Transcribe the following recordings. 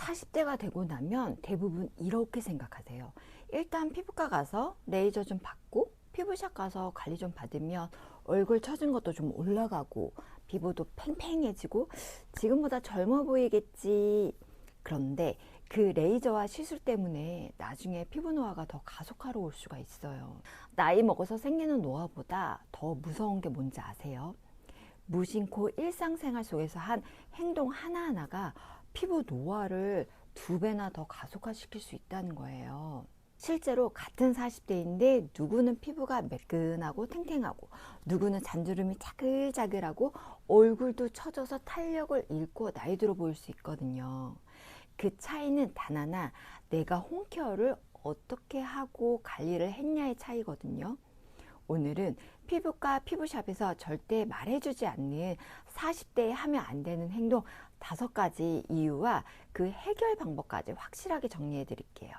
40대가 되고 나면 대부분 이렇게 생각하세요. 일단 피부과 가서 레이저 좀 받고 피부샵 가서 관리 좀 받으면 얼굴 처진 것도 좀 올라가고 피부도 팽팽해지고 지금보다 젊어 보이겠지. 그런데 그 레이저와 시술 때문에 나중에 피부 노화가 더 가속화로 올 수가 있어요. 나이 먹어서 생기는 노화보다 더 무서운 게 뭔지 아세요? 무심코 일상생활 속에서 한 행동 하나하나가 피부 노화를 2배나 더 가속화시킬 수 있다는 거예요. 실제로 같은 40대인데 누구는 피부가 매끈하고 탱탱하고 누구는 잔주름이 자글자글하고 얼굴도 처져서 탄력을 잃고 나이 들어 보일 수 있거든요. 그 차이는 단 하나, 내가 홈케어를 어떻게 하고 관리를 했냐의 차이거든요. 오늘은 피부과 피부샵에서 절대 말해주지 않는 40대에 하면 안 되는 행동 5가지 이유와 그 해결 방법까지 확실하게 정리해 드릴게요.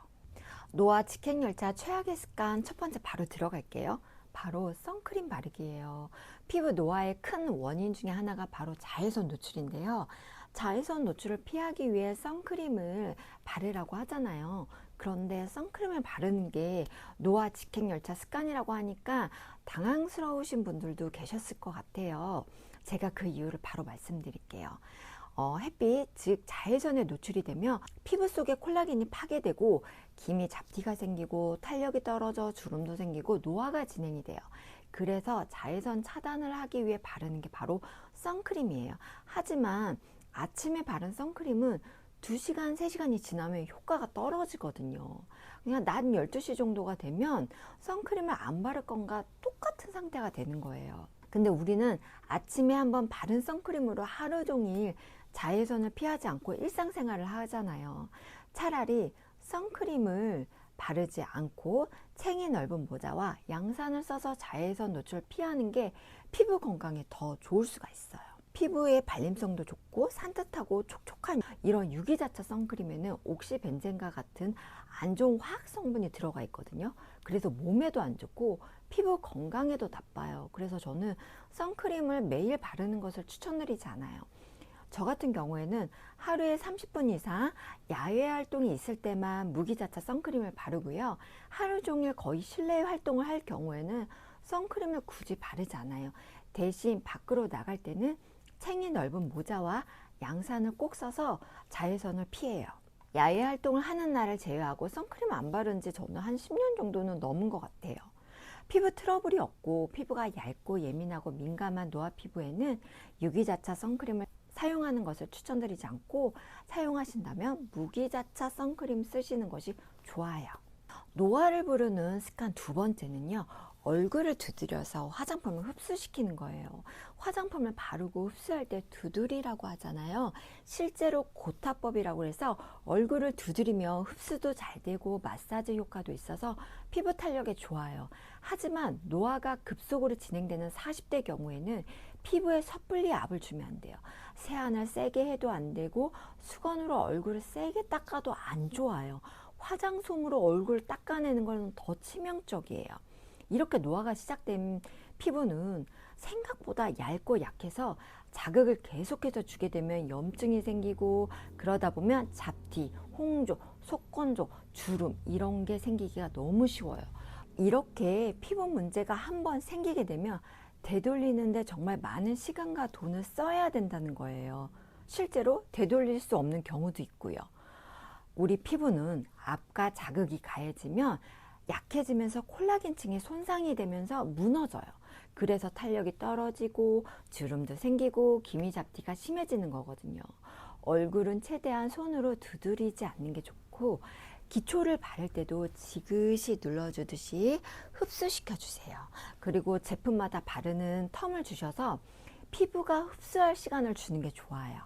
노화 직행열차 최악의 습관 첫 번째 바로 들어갈게요. 바로 선크림 바르기예요. 피부 노화의 큰 원인 중에 하나가 바로 자외선 노출인데요. 자외선 노출을 피하기 위해 선크림을 바르라고 하잖아요. 그런데 선크림을 바르는 게 노화 직행열차 습관이라고 하니까 당황스러우신 분들도 계셨을 것 같아요. 제가 그 이유를 바로 말씀드릴게요. 햇빛, 즉 자외선에 노출이 되면 피부 속에 콜라겐이 파괴되고 기미 잡티가 생기고 탄력이 떨어져 주름도 생기고 노화가 진행이 돼요. 그래서 자외선 차단을 하기 위해 바르는 게 바로 선크림이에요. 하지만 아침에 바른 선크림은 2시간, 3시간이 지나면 효과가 떨어지거든요. 그냥 낮 12시 정도가 되면 선크림을 안 바를 건가 똑같은 상태가 되는 거예요. 근데 우리는 아침에 한번 바른 선크림으로 하루 종일 자외선을 피하지 않고 일상생활을 하잖아요. 차라리 선크림을 바르지 않고 챙이 넓은 모자와 양산을 써서 자외선 노출을 피하는 게 피부 건강에 더 좋을 수가 있어요. 피부의 발림성도 좋고 산뜻하고 촉촉한 이런 유기자차 선크림에는 옥시벤젠과 같은 안 좋은 화학 성분이 들어가 있거든요. 그래서 몸에도 안 좋고 피부 건강에도 나빠요. 그래서 저는 선크림을 매일 바르는 것을 추천드리지 않아요. 저 같은 경우에는 하루에 30분 이상 야외 활동이 있을 때만 무기자차 선크림을 바르고요. 하루 종일 거의 실내 활동을 할 경우에는 선크림을 굳이 바르지 않아요. 대신 밖으로 나갈 때는 챙이 넓은 모자와 양산을 꼭 써서 자외선을 피해요. 야외 활동을 하는 날을 제외하고 선크림 안 바른 지 저는 한 10년 정도는 넘은 것 같아요. 피부 트러블이 없고 피부가 얇고 예민하고 민감한 노화 피부에는 유기자차 선크림을 사용하는 것을 추천드리지 않고 사용하신다면 무기자차 선크림 쓰시는 것이 좋아요. 노화를 부르는 습관 2번째는요. 얼굴을 두드려서 화장품을 흡수시키는 거예요. 화장품을 바르고 흡수할 때 두드리라고 하잖아요. 실제로 고타법이라고 해서 얼굴을 두드리면 흡수도 잘 되고 마사지 효과도 있어서 피부 탄력에 좋아요. 하지만 노화가 급속으로 진행되는 40대 경우에는 피부에 섣불리 압을 주면 안 돼요. 세안을 세게 해도 안 되고 수건으로 얼굴을 세게 닦아도 안 좋아요. 화장솜으로 얼굴 닦아내는 건 더 치명적이에요. 이렇게 노화가 시작된 피부는 생각보다 얇고 약해서 자극을 계속해서 주게 되면 염증이 생기고 그러다 보면 잡티, 홍조, 속건조, 주름 이런 게 생기기가 너무 쉬워요. 이렇게 피부 문제가 한번 생기게 되면 되돌리는데 정말 많은 시간과 돈을 써야 된다는 거예요. 실제로 되돌릴 수 없는 경우도 있고요. 우리 피부는 압과 자극이 가해지면 약해지면서 콜라겐층이 손상이 되면서 무너져요. 그래서 탄력이 떨어지고 주름도 생기고 기미 잡티가 심해지는 거거든요. 얼굴은 최대한 손으로 두드리지 않는 게 좋고 기초를 바를 때도 지그시 눌러주듯이 흡수시켜 주세요. 그리고 제품마다 바르는 텀을 주셔서 피부가 흡수할 시간을 주는 게 좋아요.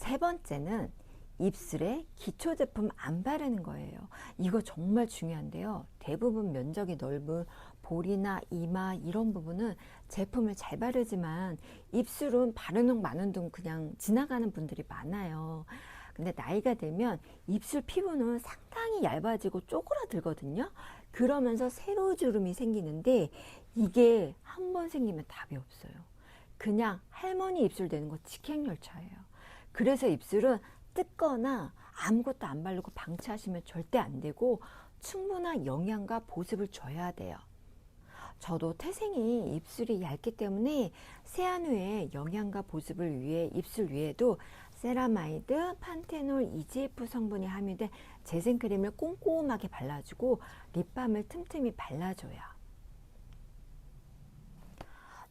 3번째는 입술에 기초 제품 안 바르는 거예요. 이거 정말 중요한데요. 대부분 면적이 넓은 볼이나 이마 이런 부분은 제품을 잘 바르지만 입술은 바르는 많은 둥 그냥 지나가는 분들이 많아요. 근데 나이가 들면 입술 피부는 상당히 얇아지고 쪼그라들거든요. 그러면서 세로주름이 생기는데 이게 한번 생기면 답이 없어요. 그냥 할머니 입술 되는 거 직행열차예요. 그래서 입술은 뜯거나 아무것도 안 바르고 방치하시면 절대 안 되고 충분한 영양과 보습을 줘야 돼요. 저도 태생이 입술이 얇기 때문에 세안 후에 영양과 보습을 위해 입술 위에도 세라마이드, 판테놀, EGF 성분이 함유된 재생크림을 꼼꼼하게 발라주고 립밤을 틈틈이 발라줘요.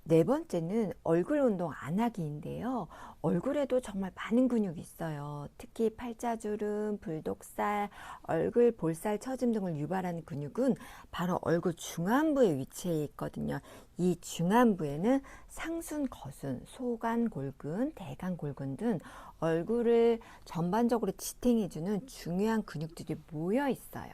네 번째는 얼굴 운동 안 하기인데요. 얼굴에도 정말 많은 근육이 있어요. 특히 팔자주름, 불독살, 얼굴 볼살 처짐 등을 유발하는 근육은 바로 얼굴 중안부에 위치해 있거든요. 이 중안부에는 상순, 거순, 소관 골근, 대간 골근 등 얼굴을 전반적으로 지탱해주는 중요한 근육들이 모여 있어요.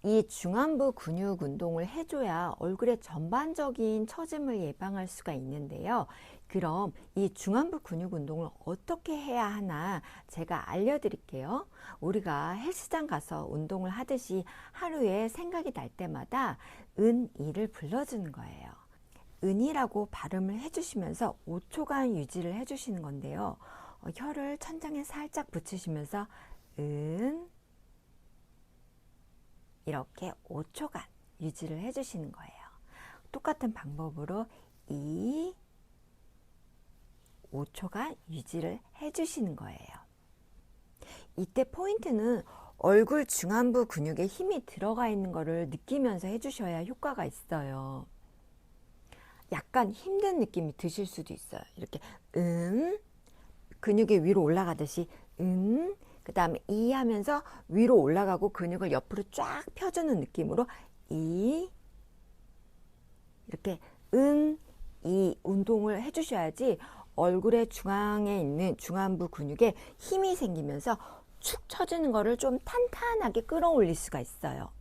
이 중안부 근육 운동을 해줘야 얼굴의 전반적인 처짐을 예방할 수가 있는데요. 그럼 이 중안부 근육 운동을 어떻게 해야 하나 제가 알려드릴게요. 우리가 헬스장 가서 운동을 하듯이 하루에 생각이 날 때마다 은이를 불러주는 거예요. 은이라고 발음을 해주시면서 5초간 유지를 해주시는 건데요. 혀를 천장에 살짝 붙이시면서 은 이렇게 5초간 유지를 해주시는 거예요. 똑같은 방법으로 5초간 유지를 해주시는 거예요. 이때 포인트는 얼굴 중안부 근육에 힘이 들어가 있는 것을 느끼면서 해주셔야 효과가 있어요. 약간 힘든 느낌이 드실 수도 있어요. 이렇게 근육이 위로 올라가듯이 그 다음에 이 하면서 위로 올라가고 근육을 옆으로 쫙 펴주는 느낌으로 이렇게 이 운동을 해주셔야지 얼굴의 중앙에 있는 중안부 근육에 힘이 생기면서 축 처지는 거를 좀 탄탄하게 끌어올릴 수가 있어요.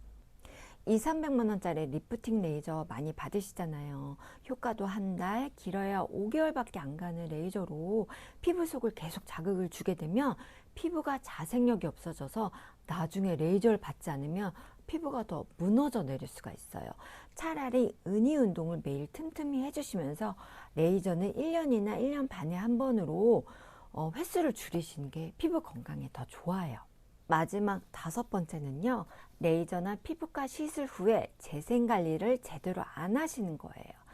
200~300만 원짜리 리프팅 레이저 많이 받으시잖아요. 효과도 한 달, 길어야 5개월밖에 안 가는 레이저로 피부 속을 계속 자극을 주게 되면 피부가 자생력이 없어져서 나중에 레이저를 받지 않으면 피부가 더 무너져 내릴 수가 있어요. 차라리 은이 운동을 매일 틈틈이 해주시면서 레이저는 1년이나 1년 반에 한 번으로 횟수를 줄이시는 게 피부 건강에 더 좋아요. 마지막 5번째는요. 레이저나 피부과 시술 후에 재생관리를 제대로 안 하시는 거예요.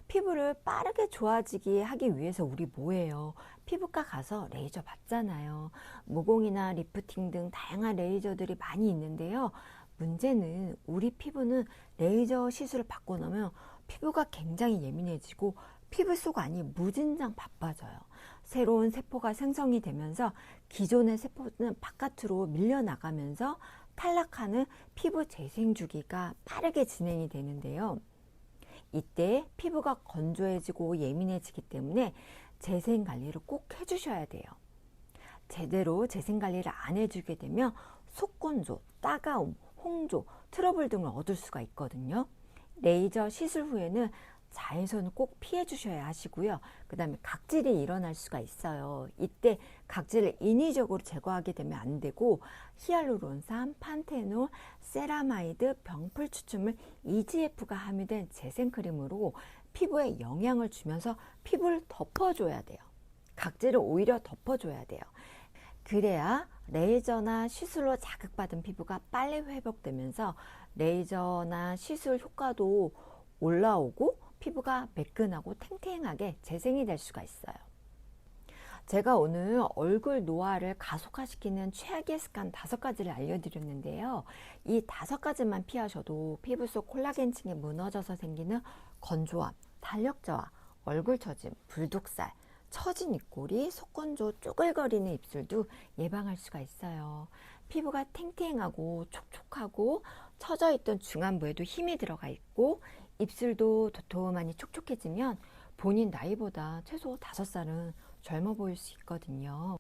피부를 빠르게 좋아지게 하기 위해서 우리 뭐예요? 피부과 가서 레이저 받잖아요. 모공이나 리프팅 등 다양한 레이저들이 많이 있는데요. 문제는 우리 피부는 레이저 시술을 받고 나면 피부가 굉장히 예민해지고 피부 속 안이 무진장 바빠져요. 새로운 세포가 생성이 되면서 기존의 세포는 바깥으로 밀려나가면서 탈락하는 피부 재생 주기가 빠르게 진행이 되는데요. 이때 피부가 건조해지고 예민해지기 때문에 재생 관리를 꼭 해주셔야 돼요. 제대로 재생 관리를 안 해주게 되면 속건조, 따가움, 홍조, 트러블 등을 얻을 수가 있거든요. 레이저 시술 후에는 자외선을 꼭 피해 주셔야 하시고요. 그 다음에 각질이 일어날 수가 있어요. 이때 각질을 인위적으로 제거하게 되면 안 되고 히알루론산, 판테놀, 세라마이드, 병풀 추출물, EGF가 함유된 재생크림으로 피부에 영향을 주면서 피부를 덮어줘야 돼요. 각질을 오히려 덮어줘야 돼요. 그래야 레이저나 시술로 자극받은 피부가 빨리 회복되면서 레이저나 시술 효과도 올라오고 피부가 매끈하고 탱탱하게 재생이 될 수가 있어요. 제가 오늘 얼굴 노화를 가속화시키는 최악의 습관 5가지를 알려드렸는데요. 이 5가지만 피하셔도 피부 속 콜라겐층이 무너져서 생기는 건조함, 탄력 저하, 얼굴 처짐, 불독살, 처진 입꼬리, 속건조, 쪼글거리는 입술도 예방할 수가 있어요. 피부가 탱탱하고 촉촉하고 처져있던 중안부에도 힘이 들어가 있고 입술도 도톰하니 촉촉해지면 본인 나이보다 최소 5살은 젊어 보일 수 있거든요.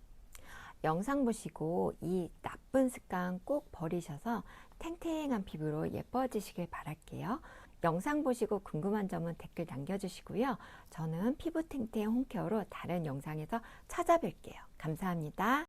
영상 보시고 이 나쁜 습관 꼭 버리셔서 탱탱한 피부로 예뻐지시길 바랄게요. 영상 보시고 궁금한 점은 댓글 남겨주시고요. 저는 피부 탱탱 홈케어로 다른 영상에서 찾아뵐게요. 감사합니다.